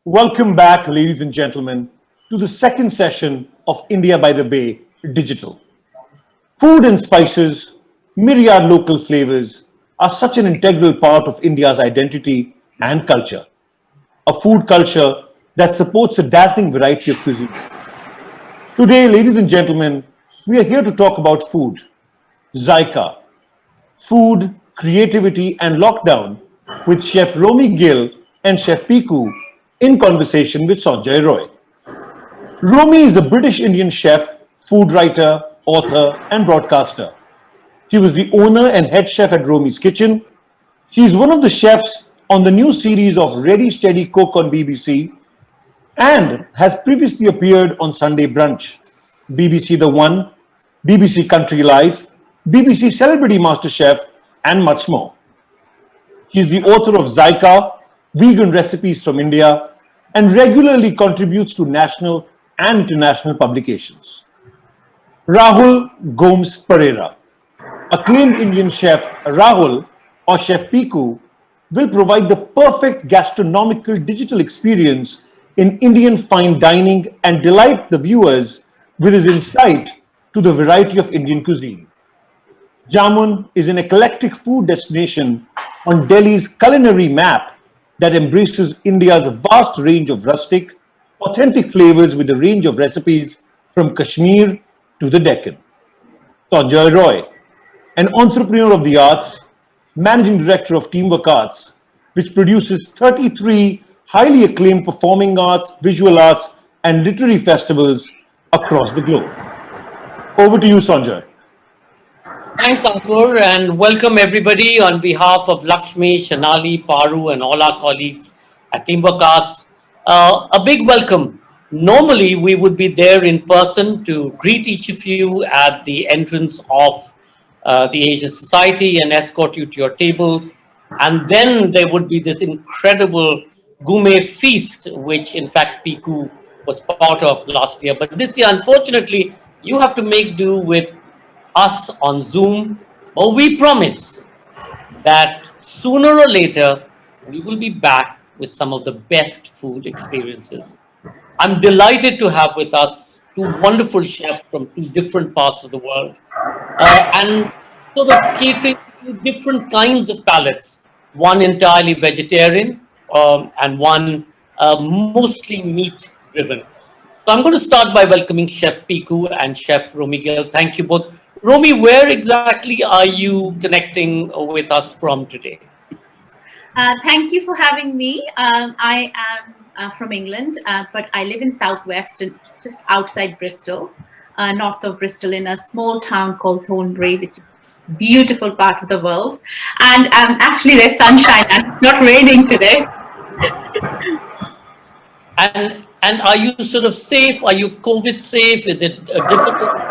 Welcome back, ladies and gentlemen, to the second session of India by the Bay Digital. Food and spices, myriad local flavors are such an integral part of India's identity and culture. A food culture that supports a dazzling variety of cuisine. Today, ladies and gentlemen, we are here to talk about food, Zaika, food, creativity, and lockdown with Chef Romy Gill and Chef Piku in conversation with Sanjay Roy. Romy is a British Indian chef, food writer, author, and broadcaster. She was the owner and head chef at Romy's Kitchen. She is one of the chefs on the new series of Ready Steady Cook on BBC and has previously appeared on Sunday Brunch, BBC The One, BBC Country Life, BBC Celebrity MasterChef, and much more. She is the author of Zaika, Vegan Recipes from India, and regularly contributes to national and international publications. Rahul Gomes Pareira, acclaimed Indian chef Rahul or Chef Piku, will provide the perfect gastronomical digital experience in Indian fine dining and delight the viewers with his insight to the variety of Indian cuisine. Jamun is an eclectic food destination on Delhi's culinary map that embraces India's vast range of rustic, authentic flavors with a range of recipes from Kashmir to the Deccan. Sanjay Roy, an entrepreneur of the arts, managing director of Teamwork Arts, which produces 33 highly acclaimed performing arts, visual arts, and literary festivals across the globe. Over to you, Sanjay. Thanks, Ankur, and welcome everybody on behalf of Lakshmi, Shanali, Paru, and all our colleagues at Teamwork Arts. A big welcome. Normally, we would be there in person to greet each of you at the entrance of the Asian Society and escort you to your tables. And then there would be this incredible gourmet feast, which in fact Piku was part of last year. But this year, unfortunately, you have to make do with us on Zoom, but we promise that sooner or later we will be back with some of the best food experiences. I'm delighted to have with us two wonderful chefs from two different parts of the world and sort of catering to different kinds of palates. One entirely vegetarian and one mostly meat driven. So I'm going to start by welcoming Chef Piku and Chef Romy Gill. Thank you both. Romy, where exactly are you connecting with us from today? Thank you for having me. I am from England, but I live in Southwest, just outside Bristol, north of Bristol, in a small town called Thornbury, which is a beautiful part of the world. And actually, there's sunshine and it's not raining today. And are you sort of safe? Are you COVID safe? Is it difficult?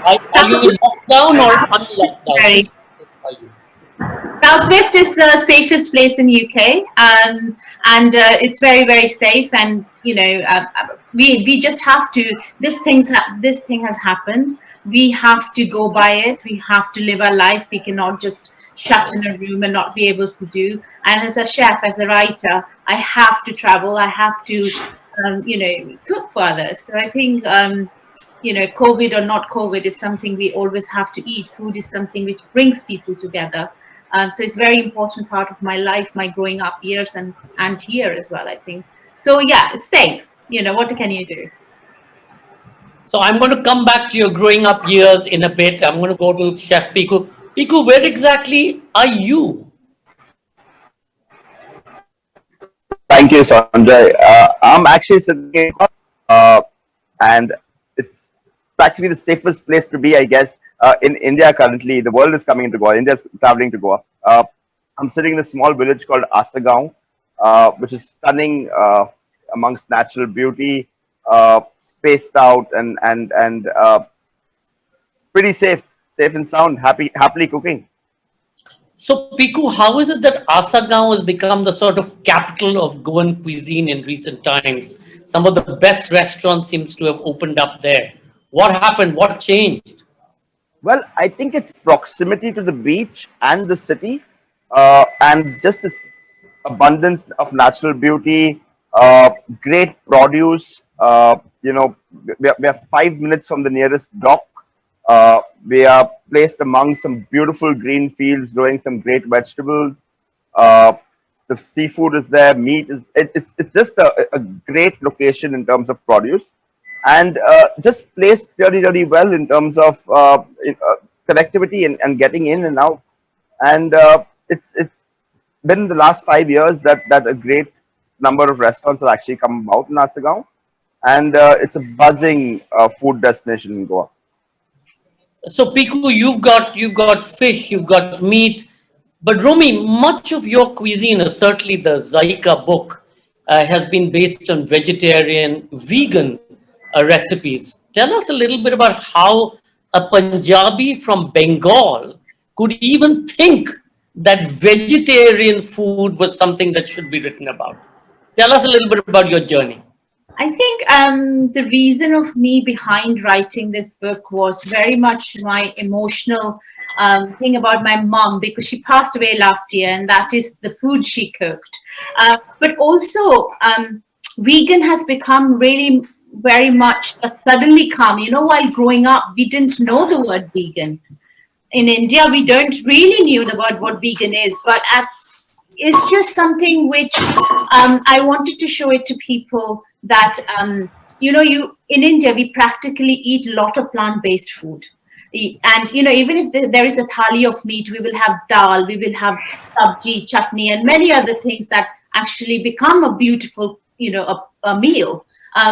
Are you locked down or unlocked down? Southwest is the safest place in UK, and it's very, very safe. And you know, we just have to. This thing has happened. We have to go by it. We have to live our life. We cannot just shut in a room and not be able to do. And as a chef, as a writer, I have to travel. I have to, cook for others. So I think, COVID or not COVID, it's something we always have to eat. Food is something which brings people together. So it's a very important part of my life, my growing up years and here as well, I think. So yeah, it's safe. What can you do? So I'm going to come back to your growing up years in a bit. I'm going to go to Chef Piku. Piku, where exactly are you? Thank you, Sanjay. I'm actually sitting and it's practically the safest place to be, I guess, in India currently. The world is coming into Goa. India's traveling to Goa. I'm sitting in a small village called Asagaon, which is stunning amongst natural beauty, spaced out and pretty safe and sound, happily cooking. So, Piku, how is it that Asagaon has become the sort of capital of Goan cuisine in recent times? Some of the best restaurants seems to have opened up there. What happened? What changed? Well, I think it's proximity to the beach and the city, and just its abundance of natural beauty, great produce. We are 5 minutes from the nearest dock. We are placed among some beautiful green fields, growing some great vegetables. Uh, the seafood is there, meat is it's just a great location in terms of produce, and just placed really well in terms of connectivity and getting in and out. And it's been the last 5 years that a great number of restaurants have actually come about in Asagaon, and it's a buzzing food destination in Goa. So Piku, you've got fish, you've got meat, but Romy, much of your cuisine, certainly the Zaika book, has been based on vegetarian, vegan recipes. Tell us a little bit about how a Punjabi from Bengal could even think that vegetarian food was something that should be written about. Tell us a little bit about your journey. I think the reason of me behind writing this book was very much my emotional thing about my mom, because she passed away last year, and that is the food she cooked. But also, vegan has become really very much a suddenly come. You know, while growing up, we didn't know the word vegan. In India, we don't really knew the word what vegan is, but it's just something which I wanted to show it to people that you in India we practically eat a lot of plant-based food, and even if there is a thali of meat, we will have dal, we will have sabji, chutney, and many other things that actually become a beautiful a meal.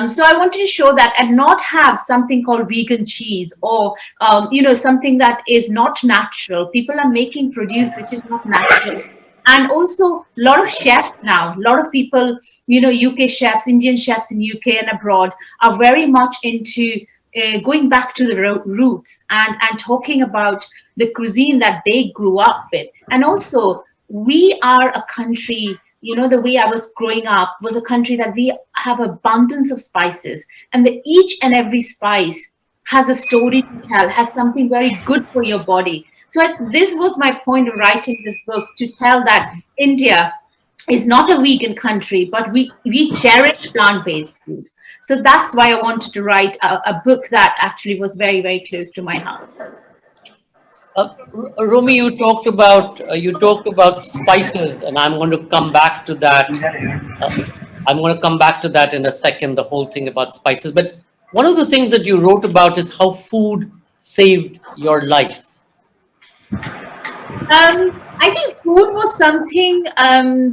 So I wanted to show that, and not have something called vegan cheese, or something that is not natural. People are making produce which is not natural. And also a lot of chefs now, a lot of people, UK chefs, Indian chefs in UK and abroad, are very much into going back to the roots and talking about the cuisine that they grew up with. And also, we are a country, the way I was growing up was a country that we have abundance of spices, and each and every spice has a story to tell, has something very good for your body. So this was my point of writing this book, to tell that India is not a vegan country, but we cherish plant-based food. So that's why I wanted to write a book that actually was very, very close to my heart. Romy, you talked about spices, and I'm going to come back to that. I'm going to come back to that in a second. The whole thing about spices, but one of the things that you wrote about is how food saved your life. I think food was something,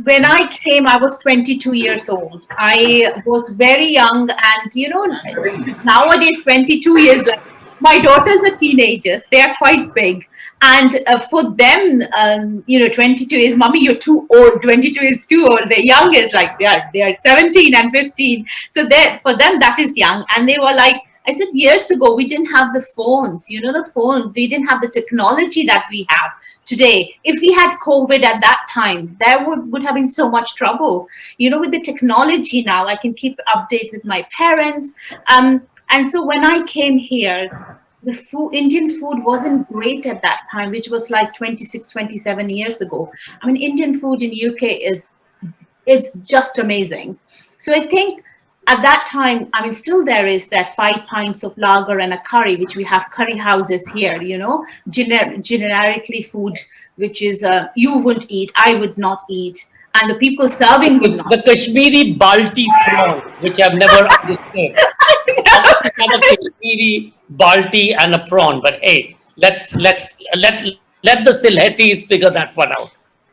when I came, I was 22 years old. I was very young, and nowadays 22 years, like, my daughters are teenagers, they are quite big. And for them, 22 is, mommy, you're too old. 22 is too old. The young is like, they are 17 and 15. So for them, that is young. And they were like, I said, years ago, we didn't have the phones, the phones, we didn't have the technology that we have today. If we had COVID at that time, there would have been so much trouble. With the technology now, I can keep update with my parents. And so when I came here, the Indian food wasn't great at that time, which was like 26, 27 years ago. I mean, Indian food in UK it's just amazing. So I think at that time, I mean, still there is that 5 pints of lager and a curry, which we have curry houses here, generically food, which is you wouldn't eat, I would not eat, and the people serving would not. The Kashmiri balti prawn, which I've never understood. Have a Kashmiri balti and a prawn, but hey, let the Sylhetis figure that one out.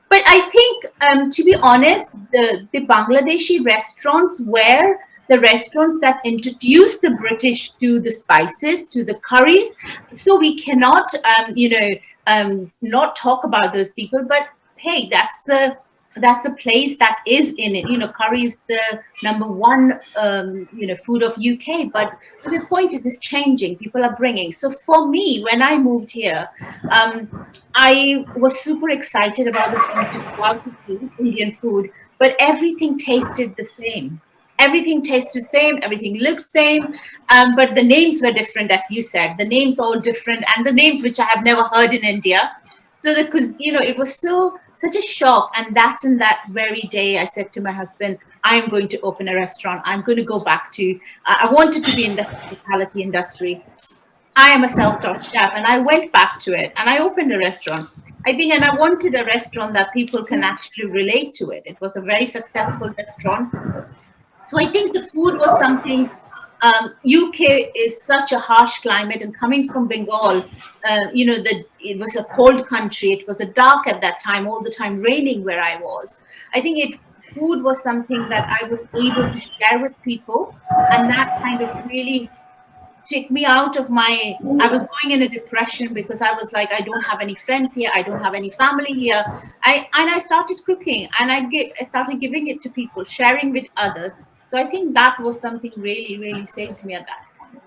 But I think, to be honest, the Bangladeshi restaurants were the restaurants that introduced the British to the spices, to the curries. So we cannot, not talk about those people. But hey, that's the place that is in it. Curry is the #1, food of UK. But the point is, it's changing. People are bringing. So for me, when I moved here, I was super excited about the food, to go out to eat Indian food. But everything tasted the same. Everything tasted the same. Everything looks same. But the names were different, as you said. The names all different, and the names which I have never heard in India. So because it was so such a shock. And that's in that very day I said to my husband, I'm going to open a restaurant. I'm going to go back to, I wanted to be in the hospitality industry. I am a self-taught chef, and I went back to it and I opened a restaurant. I think, and I wanted a restaurant that people can actually relate to it. It was a very successful restaurant. So I think the food was something. UK is such a harsh climate, and coming from Bengal, it was a cold country. It was a dark at that time, all the time raining where I was. I think food was something that I was able to share with people, and that kind of really took me out of I was going in a depression because I was like, I don't have any friends here, I don't have any family here. I started cooking, and I started giving it to people, sharing with others. So I think that was something really, really saved me at that point.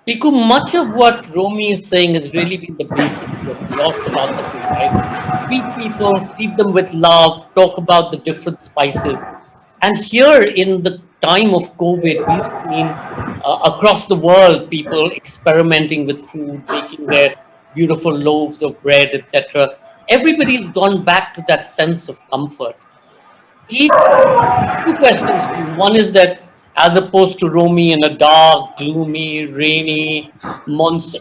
Piku, much of what Romy is saying has really been the basic philosophy, right? Feed people, feed them with love, talk about the different spices. And here in the time of COVID, we've seen across the world people experimenting with food, making their beautiful loaves of bread, etc. Everybody's gone back to that sense of comfort. Two questions to you. One is that as opposed to Romy in a dark, gloomy, rainy,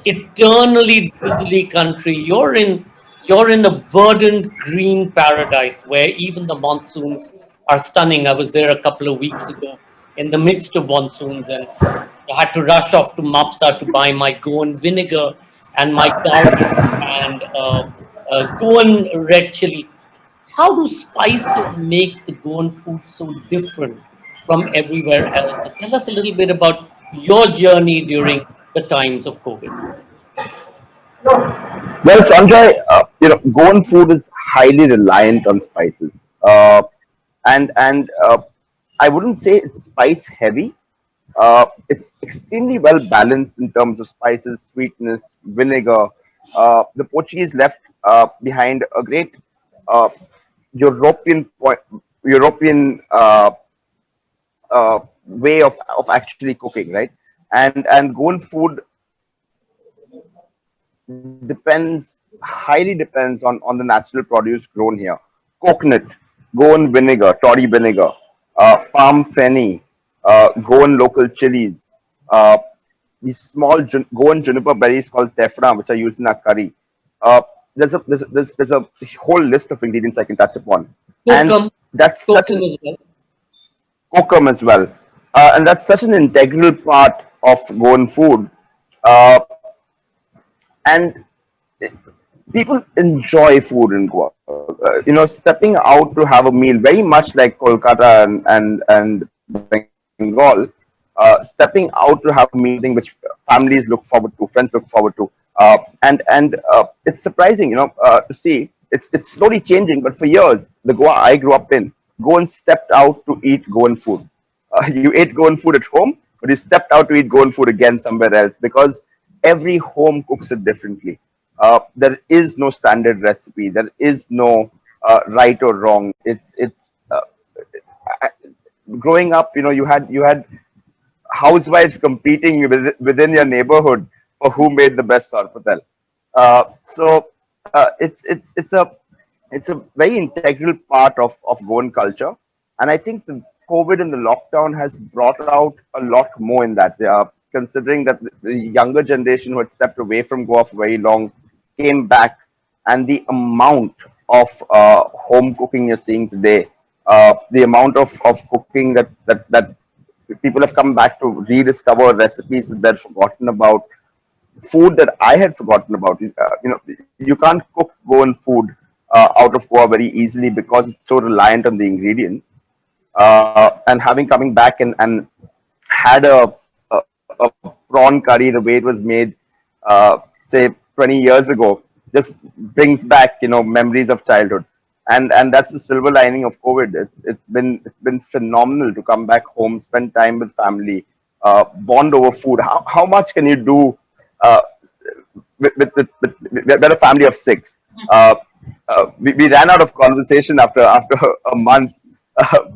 eternally drizzly country, you're in a verdant green paradise where even the monsoons are stunning. I was there a couple of weeks ago in the midst of monsoons, and I had to rush off to Mapsa to buy my Goan vinegar and my garlic and Goan red chili. How do spices make the Goan food so different from everywhere else? Tell us a little bit about your journey during the times of COVID. Well, Sanjay, Goan food is highly reliant on spices, and I wouldn't say it's spice heavy. It's extremely well balanced in terms of spices, sweetness, vinegar. The Portuguese left behind a great uh, European European way of actually cooking, right? And Goan food highly depends on the natural produce grown here. Coconut, Goan vinegar, toddy vinegar, palm fenny, Goan local chilies, uh, these small Goan juniper berries called tefra, which are used in our curry. Uh, there's a whole list of ingredients I can touch upon, and Kokum, that's such kokum an as well. kokum as well, and that's such an integral part of Goan food. Uh, and people enjoy food in Goa. Stepping out to have a meal, very much like Kolkata and Bengal. Stepping out to have a meal is something which families look forward to, friends look forward to, and it's surprising, to see it's slowly changing. But for years, the Goa I grew up in, Goan stepped out to eat Goan food. You ate Goan food at home, but you stepped out to eat Goan food again somewhere else because every home cooks it differently. There is no standard recipe. There is no right or wrong. It's uh, I- growing up. You had housewives competing within your neighborhood for who made the best sarpatel. So it's a very integral part of Goan culture, and I think the COVID and the lockdown has brought out a lot more in that. Considering that the younger generation who had stepped away from Goa for very long came back, and the amount of home cooking you're seeing today, the amount of cooking that people have come back to rediscover recipes that they'd forgotten about, food that I had forgotten about. You can't cook Goan food out of Goa very easily because it's so reliant on the ingredients. And having coming back and had a prawn curry the way it was made, say 20 years ago, just brings back memories of childhood. And that's the silver lining of COVID. It's been phenomenal to come back home, spend time with family, bond over food. How much can you do uh, with a family of six? Uh, we ran out of conversation after a month,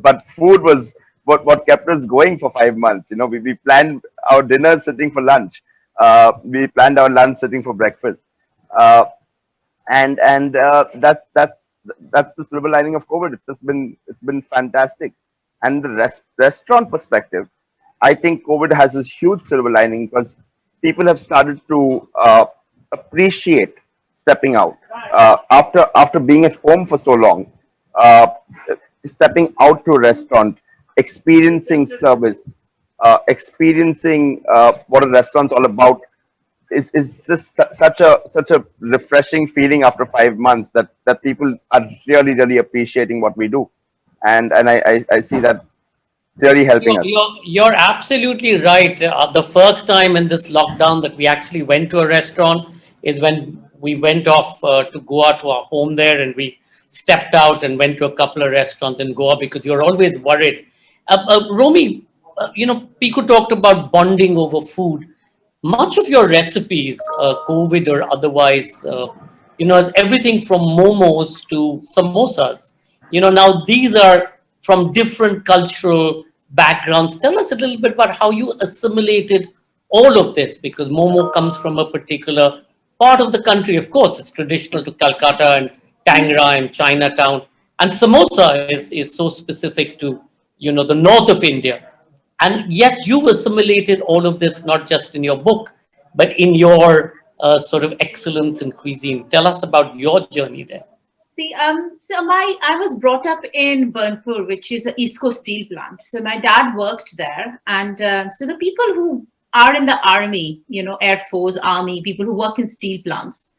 but food was what kept us going for 5 months. We planned our dinners sitting for lunch. We planned our lunch sitting for breakfast. Uh, and that's that's the silver lining of COVID. It's been fantastic. And the restaurant perspective, I think COVID has a huge silver lining because people have started to appreciate stepping out after being at home for so long. Uh, Stepping out to a restaurant, experiencing service, experiencing what a restaurant's all about is just such a refreshing feeling after 5 months that people are really appreciating what we do, and I see that really helping us. You're absolutely right. The first time in this lockdown that we actually went to a restaurant is when we went off to Goa to our home there, and we stepped out and went to a couple of restaurants in Goa because you're always worried. Romy, Pico talked about bonding over food. Much of your recipes, COVID or otherwise, is everything from momos to samosas. Now these are from different cultural backgrounds. Tell us a little bit about how you assimilated all of this, because momo comes from a particular part of the country. Of course, it's traditional to Calcutta and Tangra and Chinatown, and samosa is so specific to the north of India. And yet you've assimilated all of this not just in your book, but in your sort of excellence in cuisine. Tell us about your journey there. See, I was brought up in Burnpur, which is an East Coast steel plant. So my dad worked there, and so the people who are in the army, Air Force, army, people who work in steel plants,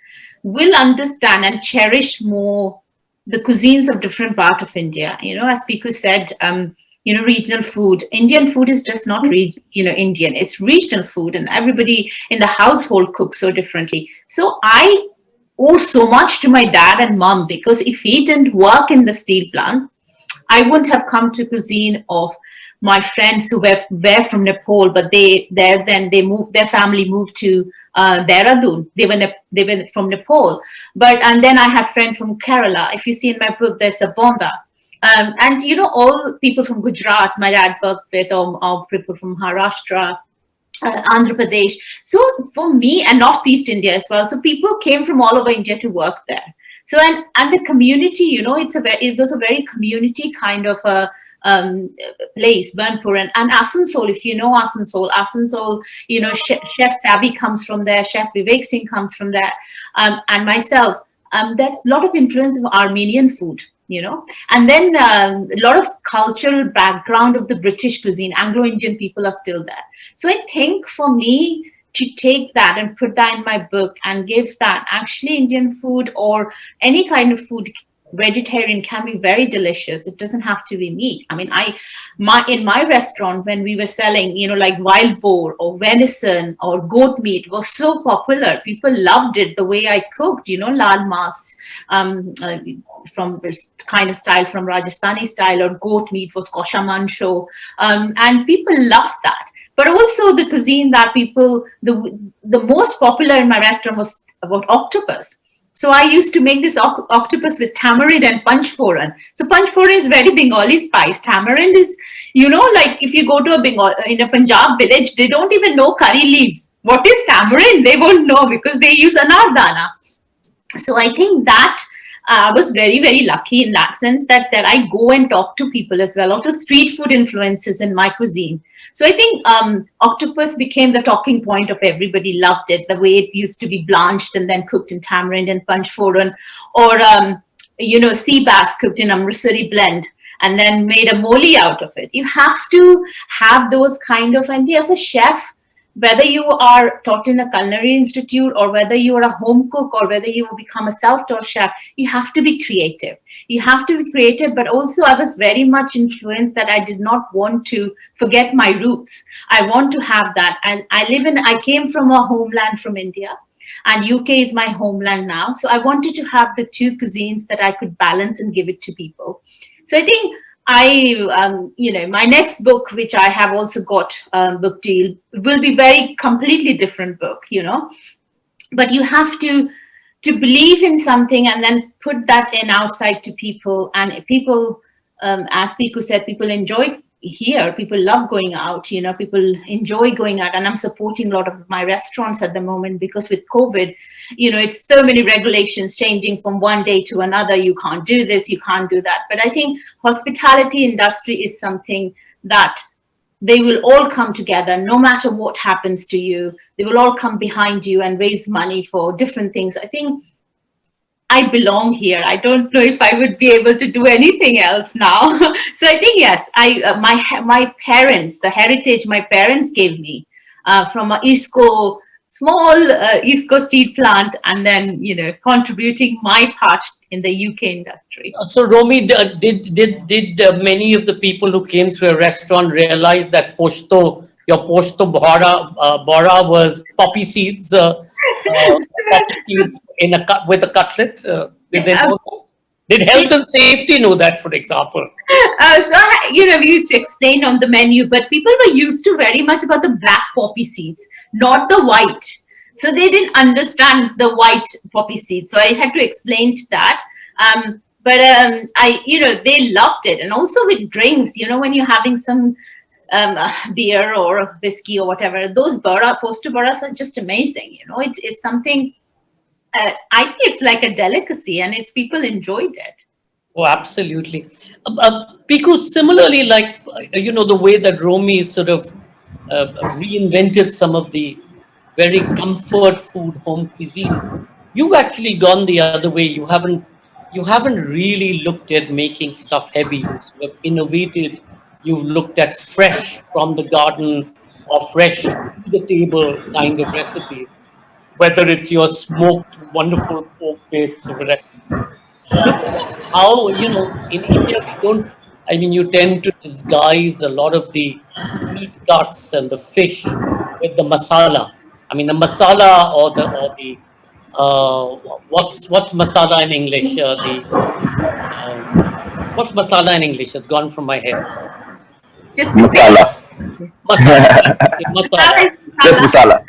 will understand and cherish more the cuisines of different part of India. As Piku said, regional food. Indian food is just not Indian. It's regional food, and everybody in the household cooks so differently. So I owe so much to my dad and mom, because if he didn't work in the steel plant, I wouldn't have come to cuisine of my friends who were from Nepal, but their family moved to Dehradun. They were from Nepal, and then I have friends from Kerala. If you see in my book, there's the Bonda. And all people from Gujarat, my dad worked with, or people from Maharashtra, Andhra Pradesh. So for me, and Northeast India as well. So people came from all over India to work there. So and the community, it was a very community kind of a place, Burnpur and Asansol. If you know Asansol, Chef Sabi comes from there, Chef Vivek Singh comes from there, and myself. There's a lot of influence of Armenian food. And then a lot of cultural background of the British cuisine. Anglo-Indian people are still there. So I think for me to take that and put that in my book and give that, actually Indian food or any kind of food, vegetarian, can be very delicious. It doesn't have to be meat. I mean, in my restaurant, when we were selling, like wild boar or venison or goat meat was so popular. People loved it, the way I cooked, lal mas, from this kind of style, from Rajasthani style, or goat meat was kosha mansho. And people loved that. But also the cuisine that the most popular in my restaurant was about octopus. So I used to make this octopus with tamarind and panchforan. So panchforan is very Bengali spice. Tamarind is, like if you go to in a Punjab village, they don't even know curry leaves. What is tamarind? They won't know because they use anardana. So I think that I was very, very lucky in that sense that I go and talk to people as well, a lot of street food influences in my cuisine. So I think octopus became the talking point of everybody. Loved it, the way it used to be blanched and then cooked in tamarind and panchforan, or sea bass cooked in Amritsari blend and then made a moli out of it. You have to have those kind of, and as a chef, whether you are taught in a culinary institute or whether you are a home cook or whether you become a self-taught chef, you have to be creative. You have to be creative, but also I was very much influenced that I did not want to forget my roots. I want to have that. And I came from a homeland from India, and UK is my homeland now. So I wanted to have the two cuisines that I could balance and give it to people. So I think my next book, which I have also got book deal, will be very completely different book, but you have to believe in something and then put that in outside to people, and people, as Piku said, people enjoy here people love going out, people enjoy going out, and I'm supporting a lot of my restaurants at the moment, because with COVID, it's so many regulations changing from one day to another. You can't do this, you can't do that. But I think hospitality industry is something that they will all come together. No matter what happens to you, they will all come behind you and raise money for different things. I think I belong here. I don't know if I would be able to do anything else now. So I think, yes, my parents, the heritage my parents gave me from a small East Coast seed plant, and then contributing my part in the UK industry. So, Romy, did many of the people who came through a restaurant realize that your posto bora was poppy seeds, poppy seeds with a cutlet? Did they know that? Did health and safety know that, for example? We used to explain on the menu, but people were used to very much about the black poppy seeds, not the white. So they didn't understand the white poppy seeds. So I had to explain that. They loved it. And also with drinks, when you're having some beer or whiskey or whatever, those poster boras are just amazing. It's something. I think it's like a delicacy, and people enjoyed it. Oh, absolutely. Piku, similarly, like, the way that Romy sort of reinvented some of the very comfort food home cuisine, you've actually gone the other way. You haven't really looked at making stuff heavy. You sort of innovated. You've looked at fresh from the garden or fresh to the table kind of recipes, whether it's your smoked wonderful pork bits or whatever. How, in India, you tend to disguise a lot of the meat cuts and the fish with the masala. I mean, the masala what's masala in English? What's masala in English? It's gone from my head. Just Masala. Masala. Masala. Just masala.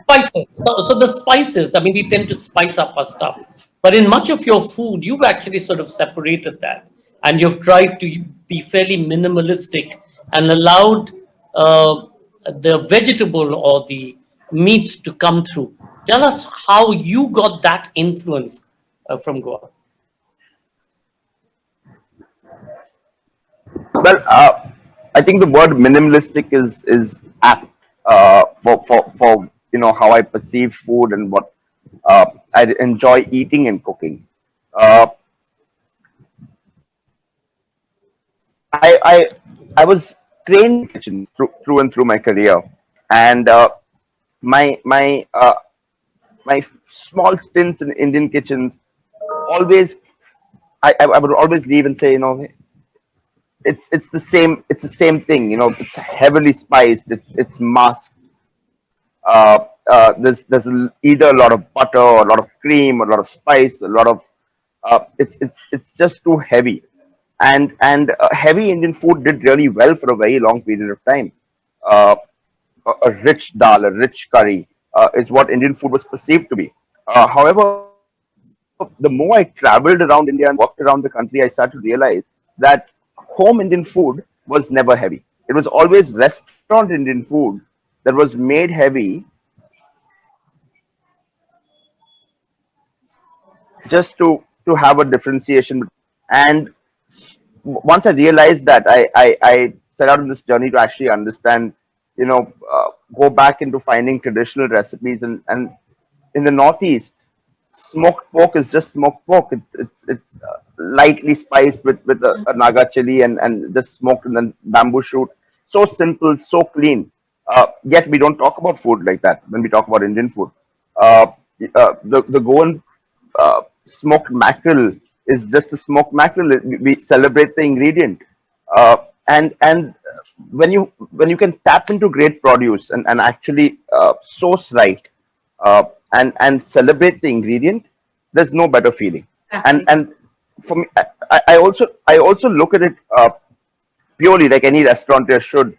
Spices. So the spices, we tend to spice up our stuff. But in much of your food, you've actually sort of separated that. And you've tried to be fairly minimalistic and allowed the vegetable or the meat to come through. Tell us how you got that influence from Goa. Well, I think the word minimalistic is apt for how I perceive food and what I enjoy eating and cooking. I was trained in kitchens through and through my career, and my small stints in Indian kitchens always I would always leave and say, it's the same thing. It's heavily spiced, it's masked. There's either a lot of butter or a lot of cream or a lot of spice, a lot of it's just too heavy. And heavy Indian food did really well for a very long period of time. A rich dal, a rich curry is what Indian food was perceived to be. However, the more I traveled around India and walked around the country, I started to realize that home Indian food was never heavy. It was always restaurant Indian food that was made heavy just to have a differentiation. And once I realized that, I set out on this journey to actually understand, go back into finding traditional recipes. And in the Northeast, smoked pork is just smoked pork. It's lightly spiced with a naga chili and just smoked in the bamboo shoot. So simple, so clean. Yet we don't talk about food like that when we talk about Indian food. The Goan smoked mackerel is just a smoked mackerel. We celebrate the ingredient, and when you can tap into great produce and actually source right, and celebrate the ingredient, there's no better feeling. And for me, I also look at it purely like any restaurateur should,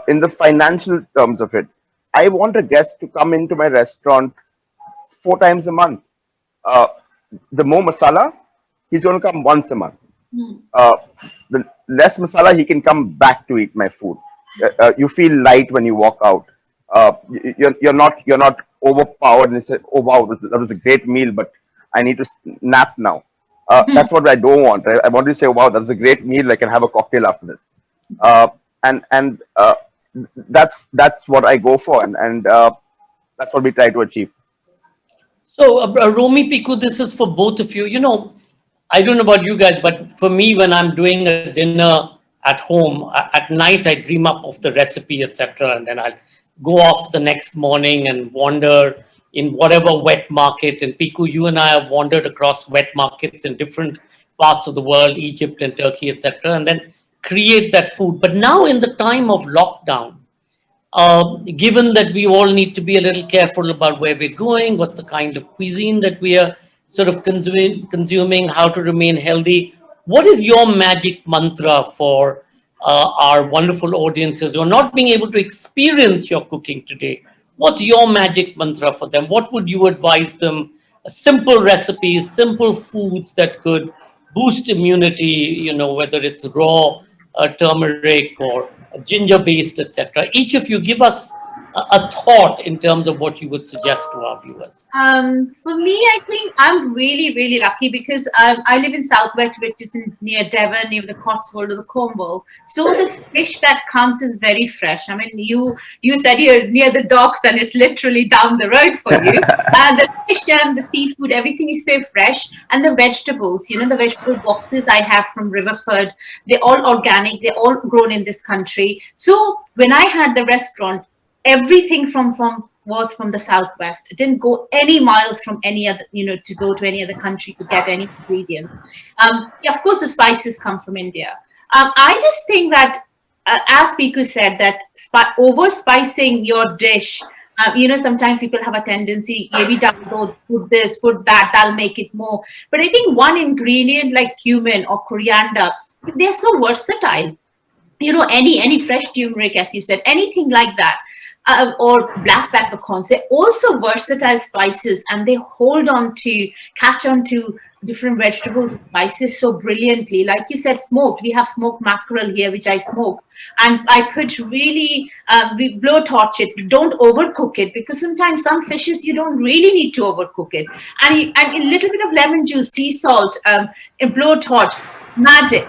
in the financial terms of it. I want a guest to come into my restaurant 4 times a month. The more masala, he's going to come once a month. The less masala, he can come back to eat my food. You feel light when you walk out. You're not overpowered and say, oh wow, that was a great meal, but I need to nap now. That's what I don't want. I want to say, wow, that was a great meal. I can have a cocktail after this. And that's what I go for, and that's what we try to achieve. So, Romy, Piku, this is for both of you. I don't know about you guys, but for me, when I'm doing a dinner at home, at night, I dream up of the recipe, etc. And then I'll go off the next morning and wander in whatever wet market. And Piku, you and I have wandered across wet markets in different parts of the world, Egypt and Turkey, etc. And then create that food. But now in the time of lockdown, given that we all need to be a little careful about where we're going, what's the kind of cuisine that we are sort of consuming, how to remain healthy, what is your magic mantra for our wonderful audiences who are not being able to experience your cooking today? What's your magic mantra for them? What would you advise them? Simple recipes, simple foods that could boost immunity, whether it's raw turmeric or ginger based, etc. Each of you give us a thought in terms of what you would suggest to our viewers. For me, I think I'm really, really lucky because I live in Southwest, which is near Devon, near the Cotswold or the Cornwall. So the fish that comes is very fresh. I mean, you said you're near the docks and it's literally down the road for you. And the fish and the seafood, everything is so fresh. And the vegetables, the vegetable boxes I have from Riverford, they're all organic. They're all grown in this country. So when I had the restaurant, everything was from the Southwest. It didn't go any miles from any other, to go to any other country to get any ingredients. Of course, the spices come from India. I just think that, as Piku said, that over spicing your dish, sometimes people have a tendency, maybe don't put this, put that, that'll make it more. But I think one ingredient like cumin or coriander, they're so versatile. Any fresh turmeric, as you said, anything like that. Or black peppercorns, they're also versatile spices and they catch on to different vegetables and spices so brilliantly. Like you said, smoked. We have smoked mackerel here, which I smoke. And I put really, we blowtorch it. Don't overcook it because sometimes some fishes, you don't really need to overcook it. And a little bit of lemon juice, sea salt, and blowtorch, magic.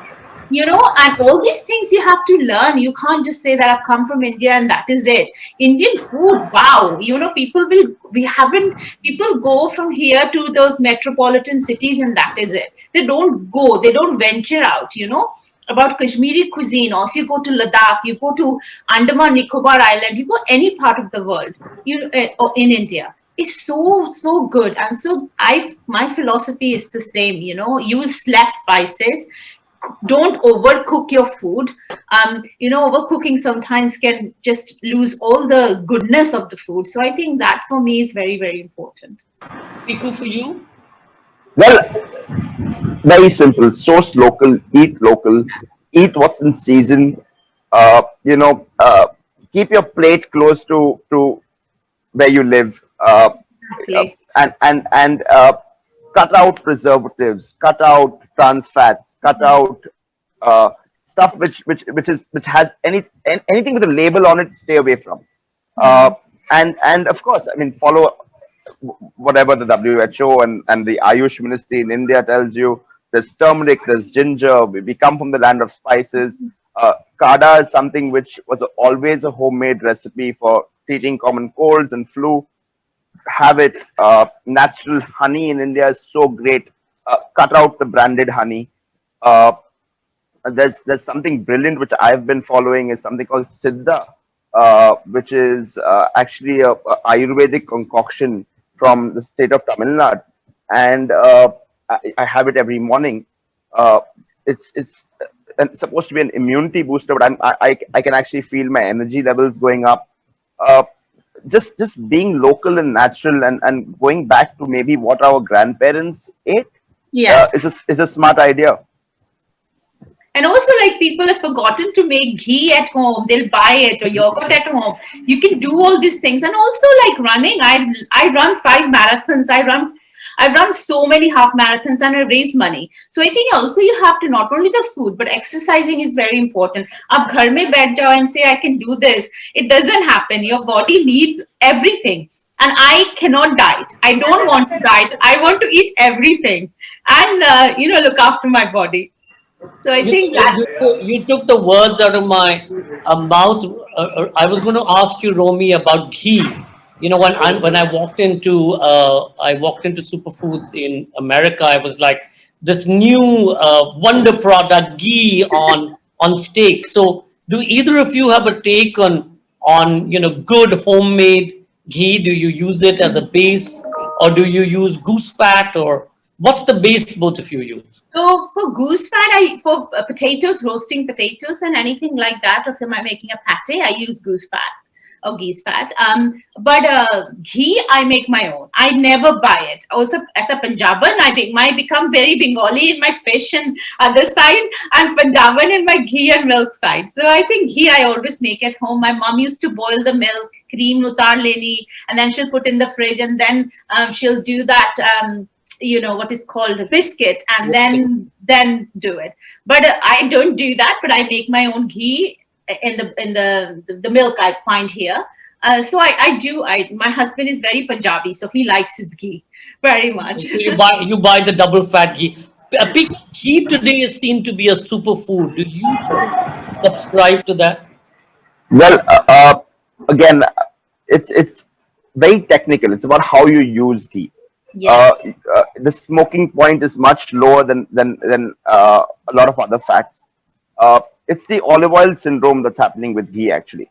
And all these things you have to learn. You can't just say that I've come from India and that is it. Indian food, wow. People go from here to those metropolitan cities and that is it. They don't venture out, about Kashmiri cuisine, or if you go to Ladakh, you go to Andaman Nicobar Island, you go any part of the world, or in India. It's so good. And so my philosophy is the same, use less spices. Don't overcook your food. Overcooking sometimes can just lose all the goodness of the food. So I think that for me is very, very important. Piku, for you? Well, very simple. Source local, eat what's in season. Keep your plate close to where you live. Exactly. And cut out preservatives, cut out trans fats, cut out stuff which has anything with a label on it. Stay away from. And of course, I mean, follow whatever the WHO and the Ayush Ministry in India tells you. There's turmeric, there's ginger. We come from the land of spices. Kada is something which was always a homemade recipe for treating common colds and flu. Have it. Natural honey in India is so great. Cut out the branded honey. There's something brilliant which I've been following is something called Siddha, which is actually a Ayurvedic concoction from the state of Tamil Nadu, and I have it every morning. It's supposed to be an immunity booster, but I can actually feel my energy levels going up. Just being local and natural and going back to maybe what our grandparents ate, Yes. is a smart idea. And also, like, people have forgotten to make ghee at home. They'll buy it, or yogurt at home. You can do all these things. And also, like running, I run 5 marathons. I've run so many half marathons and I raise money. So I think also you have to not only the food, but exercising is very important. Ab ghar mein baith jao and say I can do this. It doesn't happen. Your body needs everything. And I cannot diet. I don't want to diet. I want to eat everything and, look after my body. So I think that. You took the words out of my mouth. I was going to ask you, Romy, about ghee. You know, when I walked into superfoods in America, I was like, this new wonder product, ghee on steak. So, do either of you have a take on good homemade ghee? Do you use it as a base, or do you use goose fat, or what's the base both of you use? So for goose fat, for potatoes, roasting potatoes and anything like that, or if I'm making a pate, I use goose fat or geese fat. But ghee, I make my own. I never buy it. Also, as a Punjaban, I become very Bengali in my fish and other side, and Punjaban in my ghee and milk side. So I think ghee I always make at home. My mom used to boil the milk, cream utar leni, and then she'll put in the fridge, and then she'll do that. What is called a biscuit, and then do it. But I don't do that. But I make my own ghee in the milk I find here. So I do. My husband is very Punjabi, so he likes his ghee very much. So you buy the double fat ghee. Ghee today is seen to be a superfood. Do you subscribe to that? Well, again, it's very technical. It's about how you use ghee. Yes. The smoking point is much lower than a lot of other fats. It's the olive oil syndrome that's happening with ghee, actually.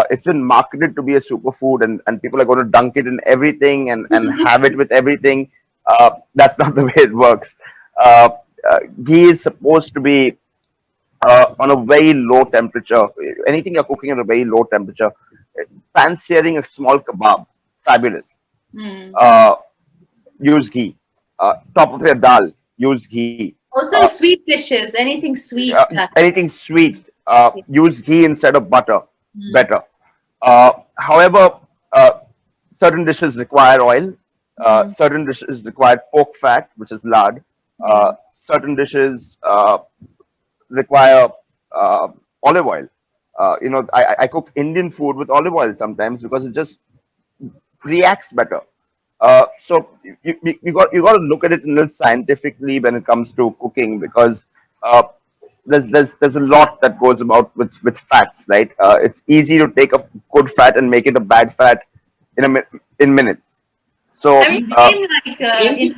It's been marketed to be a superfood, and people are going to dunk it in everything and have it with everything. That's not the way it works. Ghee is supposed to be on a very low temperature. Anything you're cooking at a very low temperature. Pan-searing a small kebab, fabulous. Use ghee. Top of your dal, use ghee. Also, sweet dishes, anything sweet. Anything sweet, use ghee instead of butter, better. However, certain dishes require oil. Certain dishes require pork fat, which is lard. Certain dishes require olive oil. I cook Indian food with olive oil sometimes because it just reacts better. So you got to look at it a little scientifically when it comes to cooking, because there's a lot that goes about with fats, right? It's easy to take a good fat and make it a bad fat in minutes. So I mean,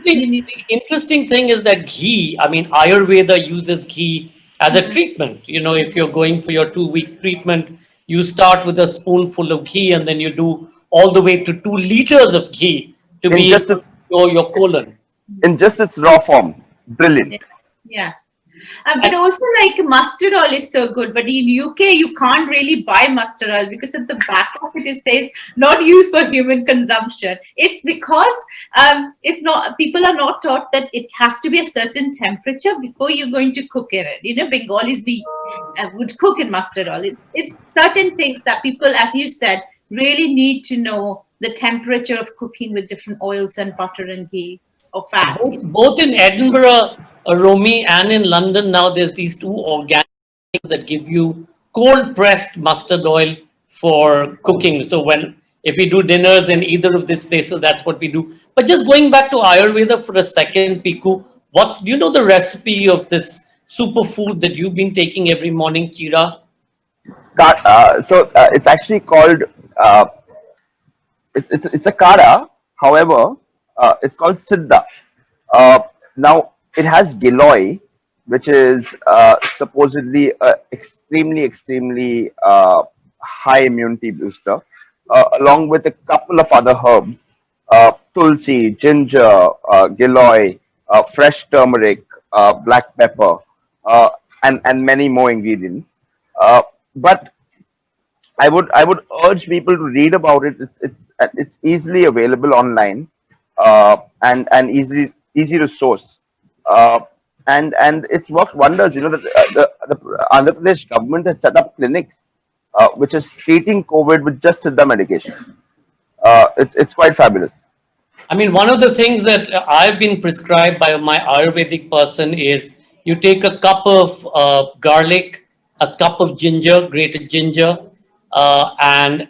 interesting thing is that ghee. I mean, Ayurveda uses ghee as a treatment. If you're going for your 2-week treatment, you start with a spoonful of ghee, and then you do all the way to 2 liters of ghee to be able to grow your colon. In just its raw form, brilliant. Yes. But also, like, mustard oil is so good, but in UK you can't really buy mustard oil because at the back of it says not used for human consumption. It's because it's not, people are not taught that it has to be a certain temperature before you're going to cook in it. Bengalis would cook in mustard oil. It's certain things that people, as you said, really need to know the temperature of cooking with different oils and butter and ghee or fat. Both in Edinburgh, Romy, and in London now, there's these 2 organic that give you cold pressed mustard oil for cooking. So if we do dinners in either of these places, that's what we do. But just going back to Ayurveda for a second, Piku, do you know the recipe of this superfood that you've been taking every morning, Chira? So it's actually called it's a kara. However, it's called siddha. Now it has giloy, which is supposedly extremely high immunity booster, along with a couple of other herbs, tulsi, ginger, giloy, fresh turmeric, black pepper, and many more ingredients. But I would urge people to read about it. It's easily available online, and easy to source, and it's worked wonders. The Andhra Pradesh government has set up clinics which is treating COVID with just siddha medication. It's quite fabulous. I mean, one of the things that I've been prescribed by my Ayurvedic person is you take a cup of garlic, a cup of ginger, grated ginger, and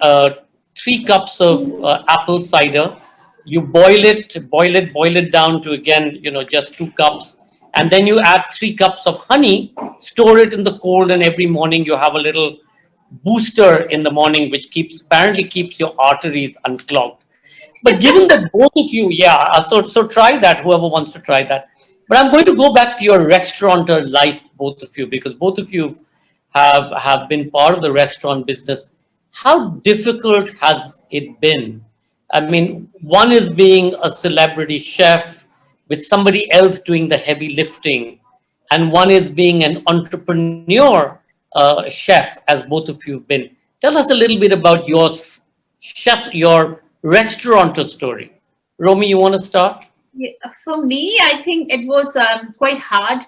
3 cups of apple cider. You boil it down to again, just 2 cups, and then you add 3 cups of honey. Store it in the cold, and every morning you have a little booster in the morning, which apparently keeps your arteries unclogged. But given that both of you, yeah, so try that. Whoever wants to try that. But I'm going to go back to your restaurateur life, both of you, because both of you have been part of the restaurant business. How difficult has it been? I mean, one is being a celebrity chef with somebody else doing the heavy lifting, and one is being an entrepreneur chef, as both of you have been. Tell us a little bit about your chef, your restaurateur story. Romy, you want to start? Yeah, for me, I think it was quite hard.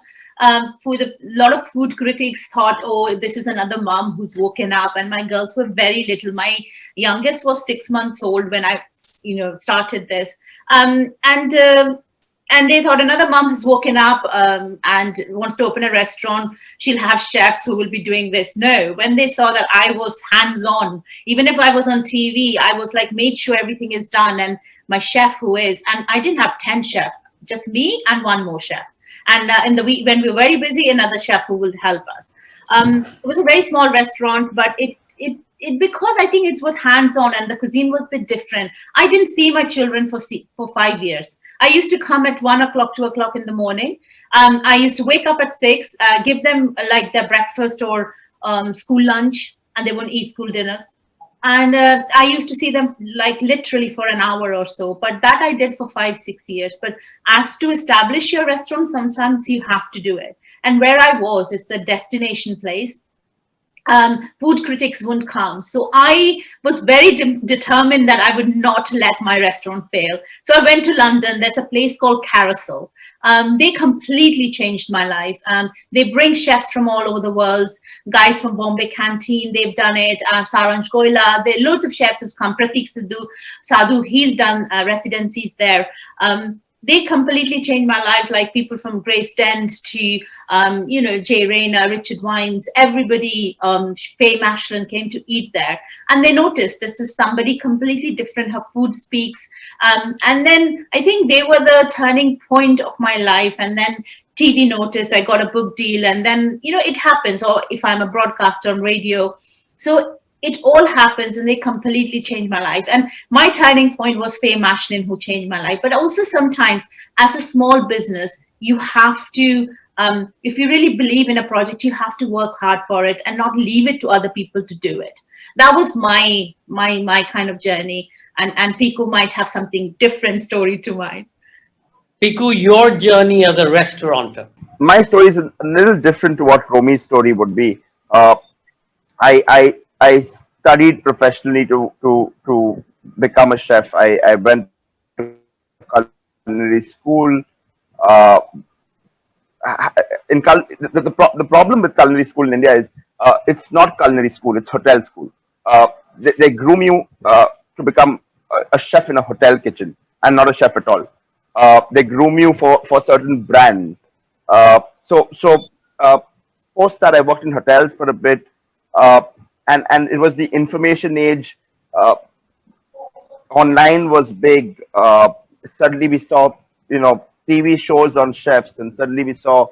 For the lot of food critics thought, oh, this is another mom who's woken up, and my girls were very little. My youngest was 6 months old when I, started this, and they thought another mom has woken up and wants to open a restaurant. She'll have chefs who will be doing this. No, when they saw that I was hands-on, even if I was on TV, I was like, made sure everything is done. And my chef who is, and I didn't have 10 chefs, just me and one more chef. And in the week when we were very busy, another chef who will help us. It was a very small restaurant, but it because I think it was hands-on and the cuisine was a bit different. I didn't see my children for 5 years. I used to come at 1 o'clock, 2 o'clock in the morning. I used to wake up at 6, give them like their breakfast or school lunch, and they wouldn't eat school dinners. And I used to see them like literally for an hour or so. But that I did for 5, 6 years. But as to establish your restaurant, sometimes you have to do it. And where I was, it's a destination place. Food critics wouldn't come. So I was very determined that I would not let my restaurant fail. So I went to London. There's a place called Carousel. They completely changed my life. They bring chefs from all over the world, guys from Bombay Canteen, they've done it, Saransh Goyla, loads of chefs have come, Pratik Sadhu, he's done residencies there. They completely changed my life, like people from Grace Dent to, Jay Rayner, Richard Wines, everybody, Faye Mashland came to eat there. And they noticed this is somebody completely different, her food speaks. And then I think they were the turning point of my life. And then TV noticed, I got a book deal. And then, it happens, or if I'm a broadcaster on radio. So it all happens and they completely changed my life. And my turning point was Faye Mashland, who changed my life. But also sometimes as a small business, you have to, if you really believe in a project, you have to work hard for it and not leave it to other people to do it. That was my kind of journey. And Piku might have something different story to mine. Piku, your journey as a restaurateur. My story is a little different to what Romy's story would be. I studied professionally to become a chef. I went to culinary school. The problem with culinary school in India is it's not culinary school; it's hotel school. They groom you to become a chef in a hotel kitchen and not a chef at all. They groom you for certain brands. Post that, I worked in hotels for a bit. And it was the information age. Online was big. Suddenly we saw, TV shows on chefs, and suddenly we saw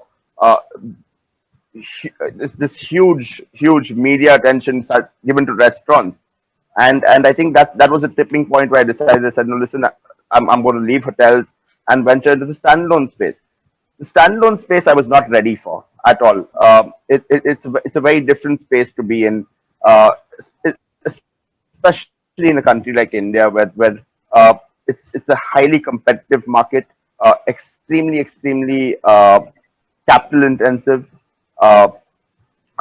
this huge media attention given to restaurants. And I think that was a tipping point where I said, no, listen, I'm going to leave hotels and venture into the standalone space. The standalone space I was not ready for at all. It's a very different space to be in. Especially in a country like India, where it's a highly competitive market, extremely capital intensive, a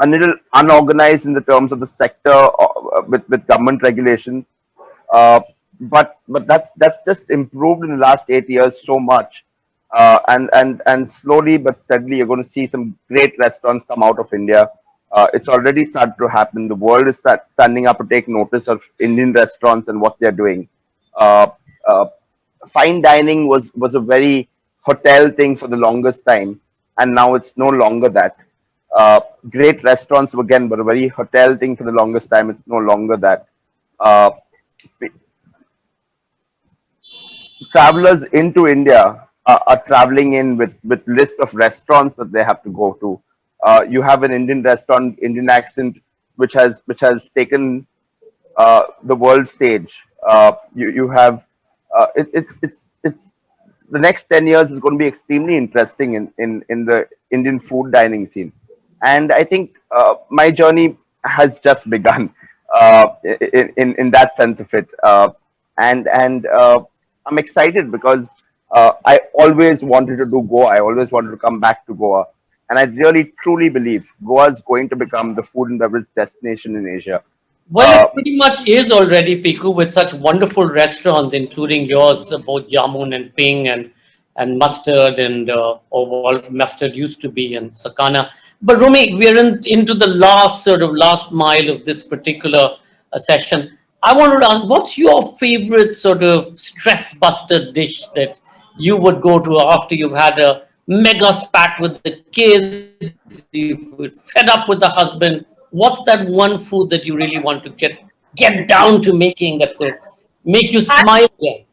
little unorganized in the terms of the sector with government regulations. But that's just improved in the last 8 years so much, and slowly but steadily you're going to see some great restaurants come out of India. It's already started to happen. The world is standing up to take notice of Indian restaurants and what they're doing. fine dining was a very hotel thing for the longest time, and now it's no longer that. Great restaurants again were a very hotel thing for the longest time. It's no longer that. Uh, Travelers into India are traveling in with lists of restaurants that they have to go to. You have an Indian restaurant, Indian accent, which has taken the world stage. You have it's the next 10 years is going to be extremely interesting in the Indian food dining scene, and I think my journey has just begun in that sense of it, and I'm excited because I always wanted to do Goa. I always wanted to come back to Goa, and I really truly believe Goa is going to become the food and beverage destination in Asia. Well, Uh, it pretty much is already, Piku, with such wonderful restaurants, including yours, both Jamun and Ping and Mustard or what Mustard used to be and Sakana. But Romy, we're into the last mile of this particular session. I wanted to ask, what's your favorite sort of stress buster dish that you would go to after you've had a mega spat with the kids, you fed up with the husband? What's that one food that you really want to get down to making that will make you smile again?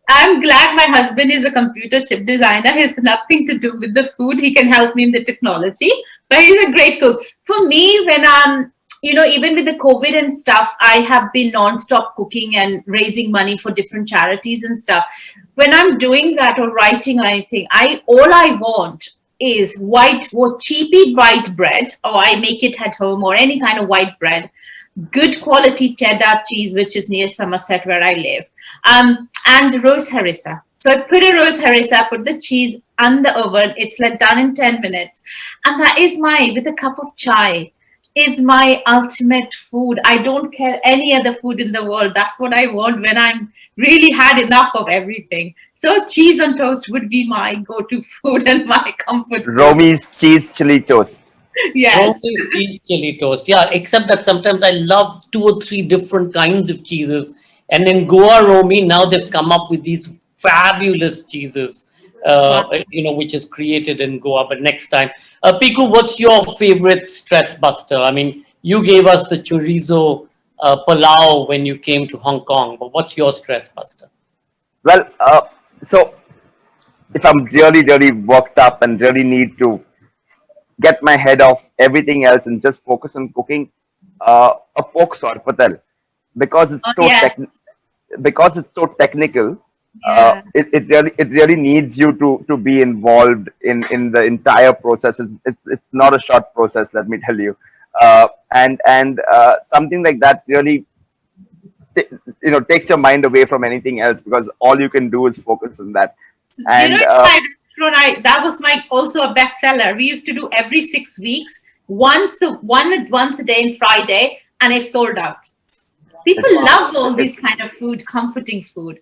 I'm glad my husband is a computer chip designer. He has nothing to do with the food. He can help me in the technology, but he's a great cook. For me, when I'm, even with the COVID and stuff, I have been non-stop cooking and raising money for different charities and stuff. When I'm doing that or writing or anything, all I want is white or cheapy white bread, or I make it at home, or any kind of white bread, good quality cheddar cheese, which is near Somerset where I live, and rose harissa. So I put a rose harissa, put the cheese on the oven. It's like done in 10 minutes. And that is with a cup of chai, is my ultimate food. I don't care any other food in the world. That's what I want when I'm really had enough of everything. So cheese on toast would be my go-to food and my comfort food. Romy's cheese chili toast. Yes. Roasted cheese chili toast. Yeah, except that sometimes I love 2 or 3 different kinds of cheeses. And in Goa, Romy, now they've come up with these fabulous cheeses, which is created in Goa. But next time, Piku, what's your favorite stress buster? I mean, you gave us the chorizo palau when you came to Hong Kong, but what's your stress buster? Well, so if I'm really, really worked up and really need to get my head off everything else and just focus on cooking, a pork sorpatel, because it's so yes. because it's so technical. Yeah. It really needs you to be involved in the entire process. It's not a short process, let me tell you. And something like that really takes your mind away from anything else, because all you can do is focus on that. And my restaurant, that was also a bestseller. We used to do every 6 weeks, once a day on Friday, and it sold out. People love all this kind of food, comforting food.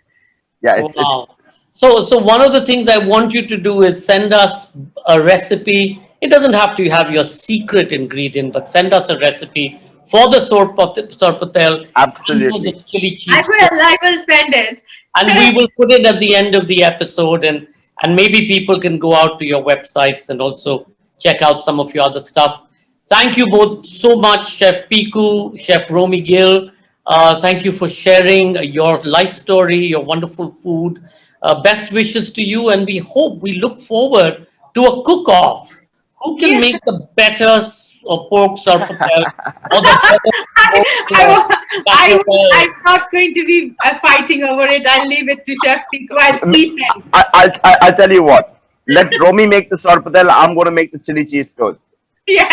Yeah, Wow. So one of the things I want you to do is send us a recipe. It doesn't have to have your secret ingredient, but send us a recipe for the sorpatel. Absolutely. And for the chili cheese. I will send it. And we will put it at the end of the episode, and maybe people can go out to your websites and also check out some of your other stuff. Thank you both so much, Chef Piku, Chef Romy Gill. Thank you for sharing your life story, your wonderful food. Best wishes to you, and we look forward to a cook-off. Who can make the better pork sorpatel or the better I'm not going to be fighting over it. I'll leave it to Chef Piku. I'll tell you what. Let Romy make the sorpatel. I'm going to make the chili cheese toast. Yeah.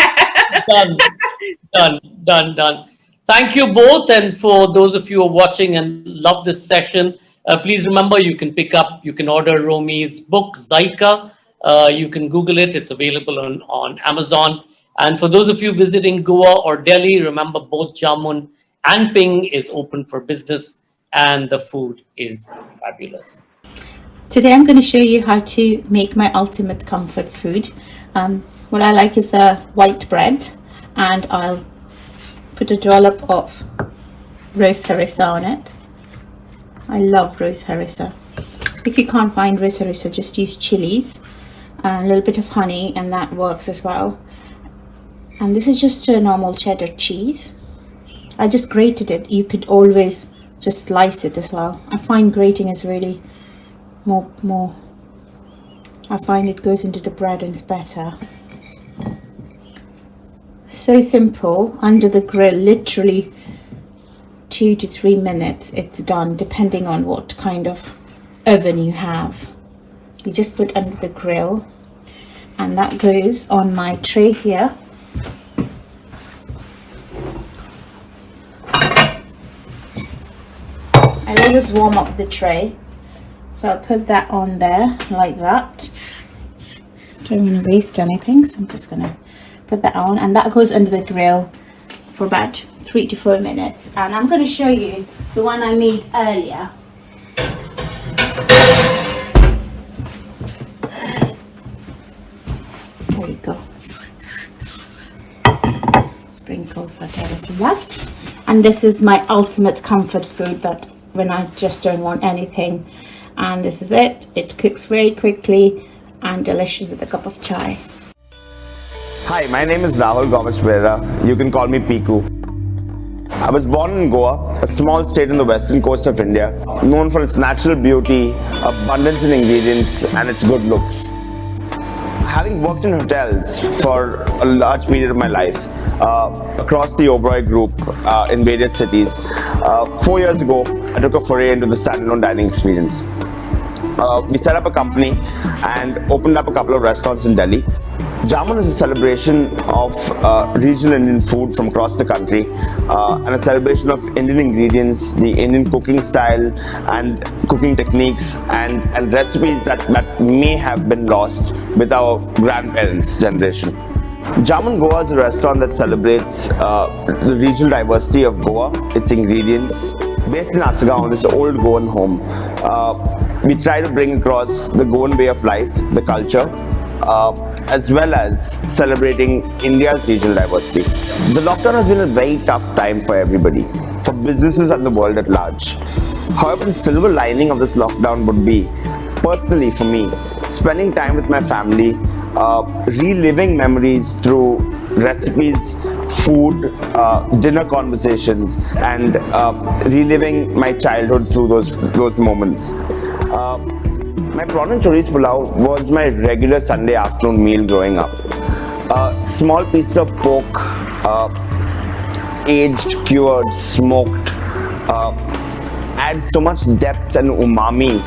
Done. Thank you both, and for those of you who are watching and love this session, please remember you can order Romy's book, Zaika. You can Google it. It's available on Amazon. And for those of you visiting Goa or Delhi, remember both Jamun and Ping is open for business, and the food is fabulous. Today I'm going to show you how to make my ultimate comfort food. What I like is a white bread, and I'll put a dollop of rose harissa on it. I love rose harissa. If you can't find risa, just use chilies and a little bit of honey, and that works as well. And this is just a normal cheddar cheese. I just grated it. You could always just slice it as well. I find grating is really more I find it goes into the bread and it's better. So simple. Under the grill, literally 2 to 3 minutes it's done, depending on what kind of oven you have. You just put under the grill, and that goes on my tray here. I always warm up the tray, so I'll put that on there like that. Don't want to waste anything, so I'm just gonna put that on, and that goes under the grill for about 3 to 4 minutes. And I'm going to show you the one I made earlier. There you go. Sprinkle whatever's left. And this is my ultimate comfort food, that when I just don't want anything. And this is it. It cooks very quickly and delicious with a cup of chai. Hi, my name is Rahul Gomes Pareira. You can call me Piku. I was born in Goa, a small state in the western coast of India, known for its natural beauty, abundance in ingredients, and its good looks. Having worked in hotels for a large period of my life, across the Oberoi group in various cities, 4 years ago, I took a foray into the standalone dining experience. We set up a company and opened up a couple of restaurants in Delhi. Jamun is a celebration of regional Indian food from across the country, and a celebration of Indian ingredients, the Indian cooking style and cooking techniques and recipes that may have been lost with our grandparents' generation. Jamun Goa is a restaurant that celebrates the regional diversity of Goa, its ingredients. Based in Asagaon, this old Goan home, we try to bring across the Goan way of life, the culture, as well as celebrating India's regional diversity. The lockdown has been a very tough time for everybody, for businesses and the world at large. However, the silver lining of this lockdown would be, personally for me, spending time with my family, reliving memories through recipes, food, dinner conversations, and reliving my childhood through those moments. My prawn and chorizo pulao was my regular Sunday afternoon meal growing up. Small pieces of pork, aged, cured, smoked, adds so much depth and umami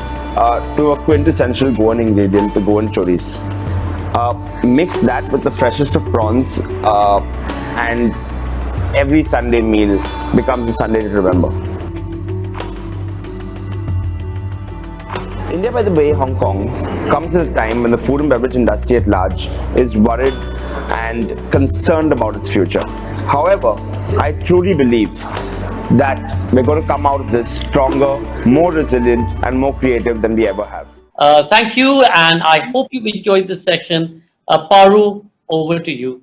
to a quintessential Goan ingredient, the Goan chorizo. Mix that with the freshest of prawns, and every Sunday meal becomes a Sunday to remember. India by the Bay, Hong Kong comes at a time when the food and beverage industry at large is worried and concerned about its future. However, I truly believe that we're going to come out of this stronger, more resilient, and more creative than we ever have. Thank you, and I hope you enjoyed this session. Paru, over to you.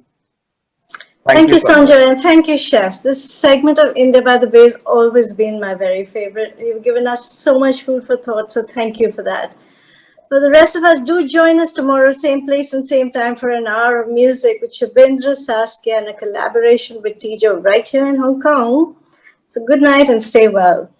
Thank you, Sanjay, and thank you, chefs. This segment of India by the Bay has always been my very favorite. You've given us so much food for thought, so thank you for that. For the rest of us, do join us tomorrow, same place and same time, for an hour of music with Shabindra Saskia and a collaboration with Tijo right here in Hong Kong. So good night and stay well.